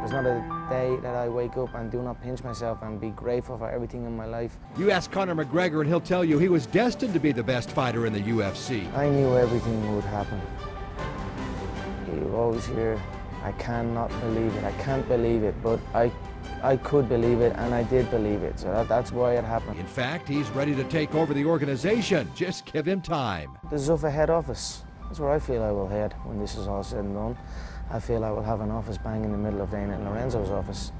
There's not a day that I wake up and do not pinch myself and be grateful for everything in my life. You ask Conor McGregor and he'll tell you he was destined to be the best fighter in the UFC. I knew everything would happen. You always hear, I cannot believe it, I can't believe it, but I could believe it, and I did believe it, so that's why it happened. In fact, he's ready to take over the organization. Just give him time. The Zuffa head office. That's where I feel I will head when this is all said and done. I feel I will have an office bang in the middle of Dana and Lorenzo's office.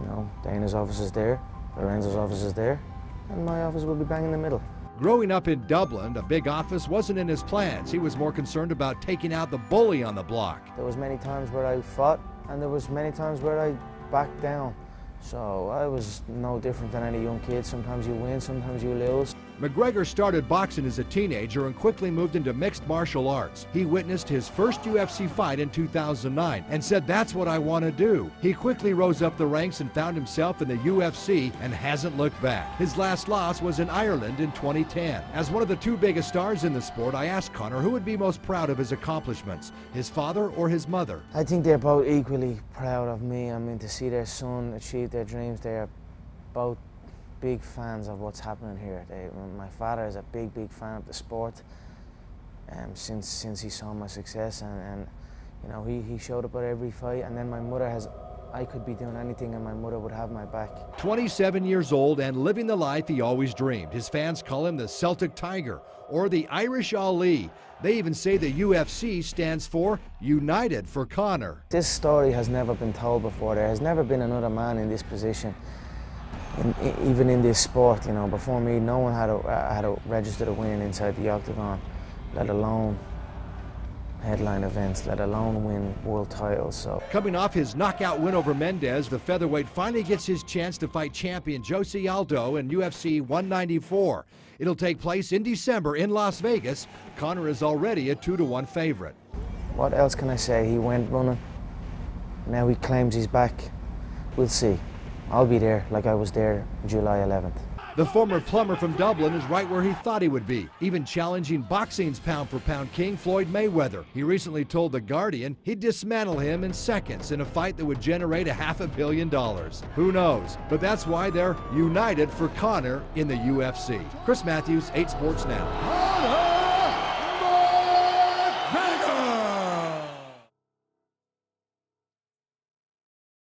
You know, Dana's office is there, Lorenzo's office is there, and my office will be bang in the middle. Growing up in Dublin, a big office wasn't in his plans. He was more concerned about taking out the bully on the block. There was many times where I fought, and there was many times where I backed down. So I was no different than any young kid. Sometimes you win, sometimes you lose. McGregor started boxing as a teenager and quickly moved into mixed martial arts. He witnessed his first UFC fight in 2009 and said, "That's what I want to do." He quickly rose up the ranks and found himself in the UFC and hasn't looked back. His last loss was in Ireland in 2010. As one of the two biggest stars in the sport, I asked Conor who would be most proud of his accomplishments, his father or his mother. I think they're both equally proud of me. I mean, to see their son achieve their dreams, they are both big fans of what's happening here. My father is a big fan of the sport since he saw my success, and you know, he showed up at every fight. And then my mother has, I could be doing anything and my mother would have my back. 27 years old and living the life he always dreamed. His fans call him the Celtic Tiger or the Irish Ali. They even say the UFC stands for United for Conor. This story has never been told before. There has never been another man in this position. Even in this sport, you know, before me, no one had a registered a win inside the octagon, let alone headline events, let alone win world titles. So, coming off his knockout win over Mendez, the featherweight finally gets his chance to fight champion Jose Aldo in UFC 194. It'll take place in December in Las Vegas. Conor is already a 2-1 favorite. What else can I say? He went running. Now he claims he's back. We'll see. I'll be there like I was there July 11th. The former plumber from Dublin is right where he thought he would be, even challenging boxing's pound-for-pound king Floyd Mayweather. He recently told The Guardian he'd dismantle him in seconds in a fight that would generate $500 million. Who knows? But that's why they're united for Conor in the UFC. Chris Matthews, 8 Sports Now.